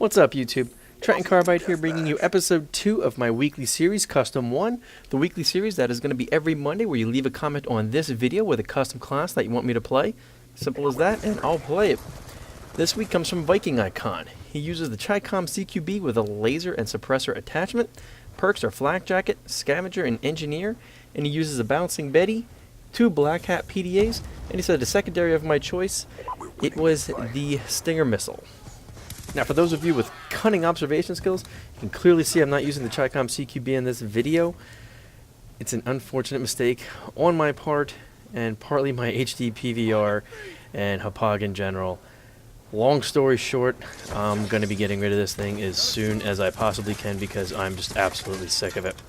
What's up, YouTube? Triton Carbide here, bringing you episode 2 of my weekly series, Custom 1. The weekly series that is going to be every Monday, where you leave a comment on this video with a custom class that you want me to play. Simple as that, and I'll play it. This week comes from Viking Icon. He uses the Chicom CQB with a laser and suppressor attachment. Perks are Flak Jacket, Scavenger, and Engineer, and he uses a Bouncing Betty, 2 Black Hat PDAs, and he said the secondary of my choice, it was the Stinger Missile. Now, for those of you with cunning observation skills, you can clearly see I'm not using the Chicom CQB in this video. It's an unfortunate mistake on my part, and partly my HD PVR and Hapag in general. Long story short, I'm going to be getting rid of this thing as soon as I possibly can because I'm just absolutely sick of it.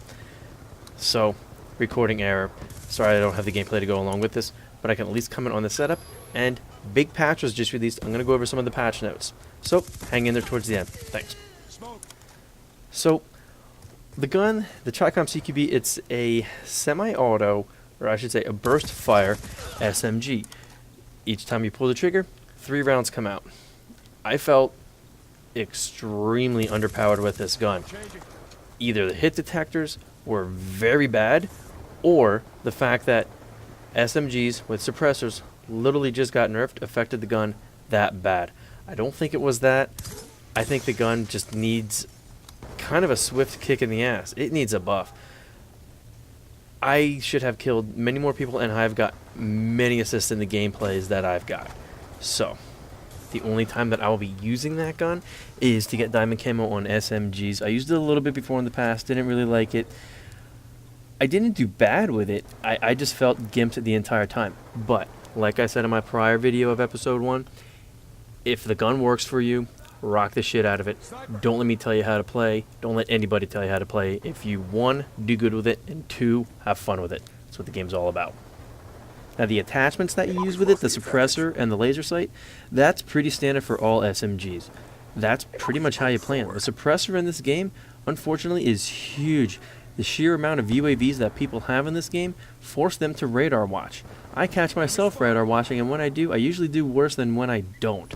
So, recording error. Sorry I don't have the gameplay to go along with this, but I can at least comment on the setup. And big patch was just released. I'm going to go over some of the patch notes. So, hang in there towards the end. Thanks. So, the gun, the Chicom CQB, it's a semi-auto, or I should say a burst fire SMG. Each time you pull the trigger, 3 rounds come out. I felt extremely underpowered with this gun. Either the hit detectors were very bad, or the fact that SMGs with suppressors literally just got nerfed affected the gun that bad. I don't think it was that. I think the gun just needs kind of a swift kick in the ass. It needs a buff. I should have killed many more people, and I've got many assists in the gameplays that I've got. So, the only time that I will be using that gun is to get diamond camo on SMGs. I used it a little bit before in the past, didn't really like it. I didn't do bad with it, I just felt gimped the entire time. But, like I said in my prior video of episode 1, if the gun works for you, rock the shit out of it. Don't let me tell you how to play. Don't let anybody tell you how to play. If you, 1, do good with it, and 2, have fun with it. That's what the game's all about. Now, the attachments that you use with it, the suppressor and the laser sight, that's pretty standard for all SMGs. That's pretty much how you play it. The suppressor in this game, unfortunately, is huge. The sheer amount of UAVs that people have in this game force them to radar watch. I catch myself radar watching, and when I do, I usually do worse than when I don't.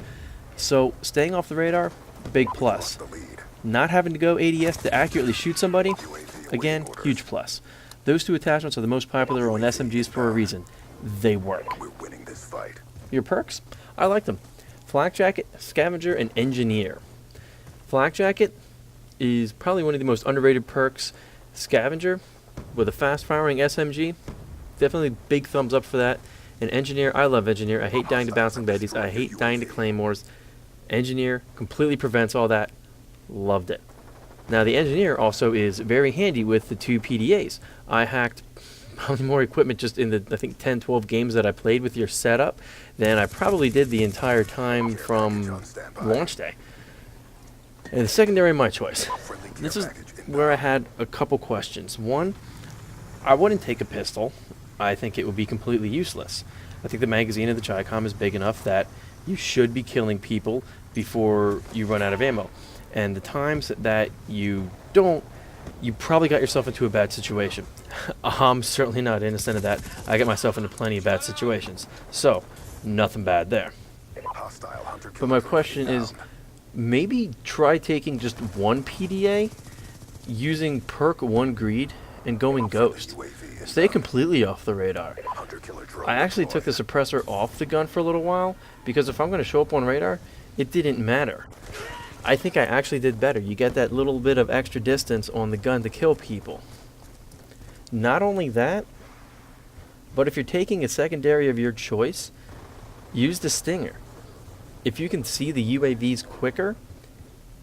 So, staying off the radar, big plus. Not having to go ADS to accurately shoot somebody, again, huge plus. Those 2 attachments are the most popular on SMGs for a reason. They work. Your perks? I like them. Flak Jacket, Scavenger, and Engineer. Flak Jacket is probably one of the most underrated perks. Scavenger, with a fast-firing SMG, definitely big thumbs up for that. And Engineer, I love Engineer. I hate dying to Bouncing Betties. I hate dying to Claymores. Engineer completely prevents all that. Loved it. Now, the Engineer also is very handy with the 2 PDAs. I hacked probably more equipment just in the, I think, 10, 12 games that I played with your setup than I probably did the entire time from launch day. And the secondary, my choice. This is where I had a couple questions. One, I wouldn't take a pistol. I think it would be completely useless. I think the magazine of the Chicom is big enough that you should be killing people before you run out of ammo. And the times that you don't, you probably got yourself into a bad situation. I'm certainly not innocent of that. I get myself into plenty of bad situations. So, nothing bad there. But my question is, maybe try taking just 1 PDA, using perk 1 greed, and going ghost. Stay completely off the radar. I actually took the suppressor off the gun for a little while, because if I'm going to show up on radar, it didn't matter. I think I actually did better. You get that little bit of extra distance on the gun to kill people. Not only that, but if you're taking a secondary of your choice, use the Stinger. If you can see the UAVs quicker,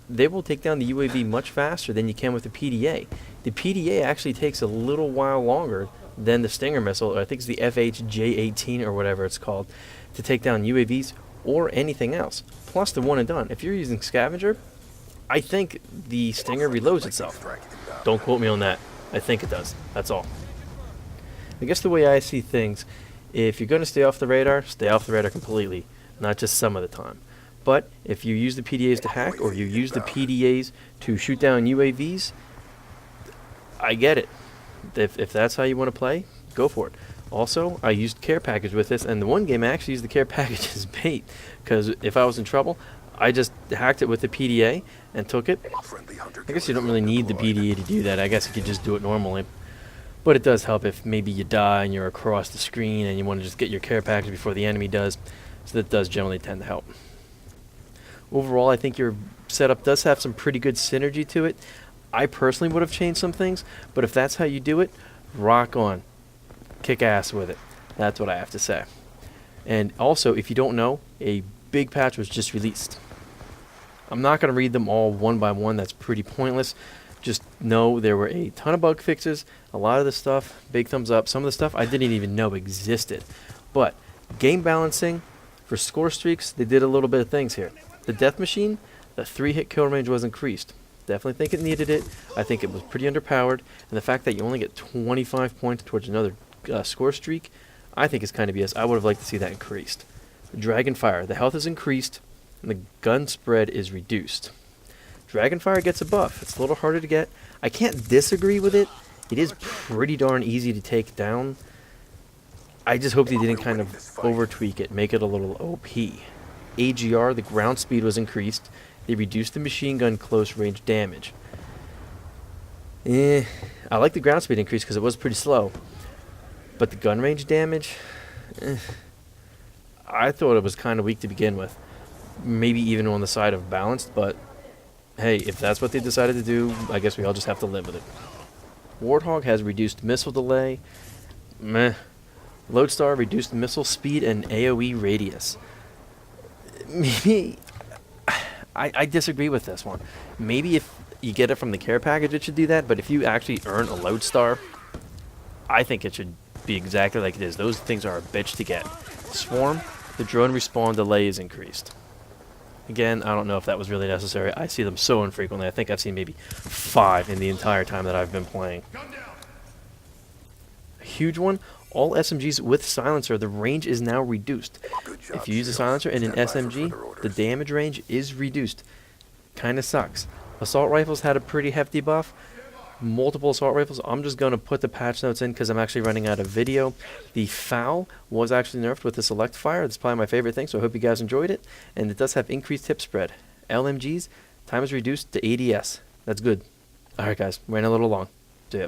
they will take down the UAV much faster than you can with the PDA. The PDA actually takes a little while longer than the Stinger missile, or I think it's the FHJ-18 or whatever it's called, to take down UAVs or anything else. Plus the one and done. If you're using Scavenger, I think the Stinger reloads itself. Don't quote me on that. I think it does. That's all. I guess the way I see things, if you're going to stay off the radar completely, not just some of the time. But if you use the PDAs to hack, or you use the PDAs to shoot down UAVs, I get it. If that's how you want to play, go for it. Also, I used care package with this, and the one game I actually used the care package as bait, because if I was in trouble, I just hacked it with the PDA and took it. I guess you don't really need the PDA to do that. I guess you could just do it normally. But it does help if maybe you die and you're across the screen and you want to just get your care package before the enemy does. So that does generally tend to help. Overall, I think your setup does have some pretty good synergy to it. I personally would have changed some things, but if that's how you do it, rock on. Kick ass with it. That's what I have to say. And also, if you don't know, a big patch was just released. I'm not going to read them all one by one. That's pretty pointless. Just know there were a ton of bug fixes. A lot of the stuff, big thumbs up. Some of the stuff I didn't even know existed. But game balancing for score streaks, they did a little bit of things here. The death machine, the 3-hit kill range was increased. Definitely think it needed it. I think it was pretty underpowered. And the fact that you only get 25 points towards another score streak, I think is kind of BS. I would have liked to see that increased. Dragonfire, the health is increased, and the gun spread is reduced. Dragonfire gets a buff. It's a little harder to get. I can't disagree with it. It is pretty darn easy to take down. I just hope they didn't kind of over-tweak it, make it a little OP. AGR, the ground speed was increased. They reduced the machine gun close range damage. I like the ground speed increase because it was pretty slow. But the gun range damage, I thought it was kind of weak to begin with. Maybe even on the side of balanced, but hey, if that's what they decided to do, I guess we all just have to live with it. Warthog has reduced missile delay. Meh. Lodestar reduced missile speed and AoE radius. Maybe I disagree with this one. Maybe if you get it from the care package, it should do that. But if you actually earn a Lodestar, I think it should be exactly like it is. Those things are a bitch to get. Swarm, the drone respawn delay is increased. Again, I don't know if that was really necessary. I see them so infrequently. I think I've seen maybe 5 in the entire time that I've been playing. A huge one, all SMGs with silencer, the range is now reduced. If you use a silencer in an SMG, the damage range is reduced. Kinda sucks. Assault rifles had a pretty hefty buff. Multiple assault rifles. I'm just going to put the patch notes in because I'm actually running out of video. The FOUL was actually nerfed with the select fire. That's probably my favorite thing, so I hope you guys enjoyed it. And it does have increased hip spread. LMGs, time is reduced to ADS. That's good. Alright guys, ran a little long. See ya.